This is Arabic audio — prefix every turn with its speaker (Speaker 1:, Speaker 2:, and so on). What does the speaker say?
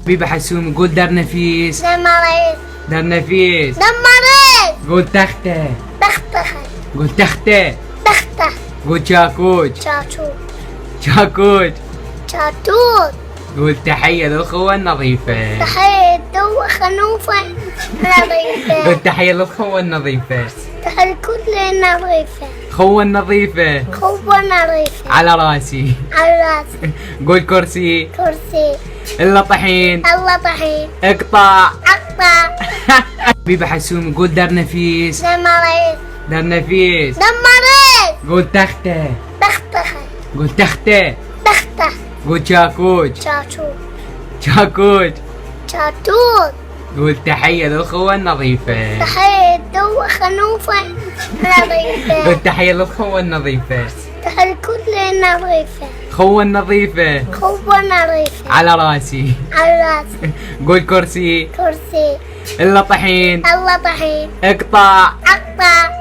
Speaker 1: حبيبي حسوم قول دار نفيس.
Speaker 2: دار مريض.
Speaker 1: دار نفيس.
Speaker 2: دار مريض.
Speaker 1: قول تختة.
Speaker 2: تختخ.
Speaker 1: قول تختة.
Speaker 2: تختخ.
Speaker 1: قول شاكوت.
Speaker 2: شاتوت.
Speaker 1: شاكوت.
Speaker 2: شاتوت.
Speaker 1: قول تحية للأخوة النظيفة.
Speaker 2: تحية دو خنوفة نظيفة.
Speaker 1: قول تحية للأخوة النظيفة.
Speaker 2: تحية كل نظيفة.
Speaker 1: خوة النظيفة.
Speaker 2: خوة نظيفة.
Speaker 1: على راسي.
Speaker 2: على راسي.
Speaker 1: قول كرسي.
Speaker 2: كرسي.
Speaker 1: إلا طحين.
Speaker 2: الله طحين.
Speaker 1: اقطع.
Speaker 2: أقطع.
Speaker 1: حبيبي حسوم قول دار نفيس.
Speaker 2: دار مريض.
Speaker 1: دار نفيس.
Speaker 2: دار مريض.
Speaker 1: قول تختة.
Speaker 2: تختخ.
Speaker 1: قول تختة.
Speaker 2: تختخ.
Speaker 1: قول شاكوت.
Speaker 2: شاتوت.
Speaker 1: شاكوت.
Speaker 2: شاتوت.
Speaker 1: قول تحية للأخوة النظيفة.
Speaker 2: تحية دو خنوفة نظيفة.
Speaker 1: قول تحية للأخوة النظيفة.
Speaker 2: تحية كل نظيفة.
Speaker 1: خوة النظيفة.
Speaker 2: خوة نظيفة.
Speaker 1: على راسي.
Speaker 2: على راسي.
Speaker 1: قول كرسي.
Speaker 2: كرسي.
Speaker 1: إلا طحين.
Speaker 2: الله طحين.
Speaker 1: اقطع.
Speaker 2: أقطع.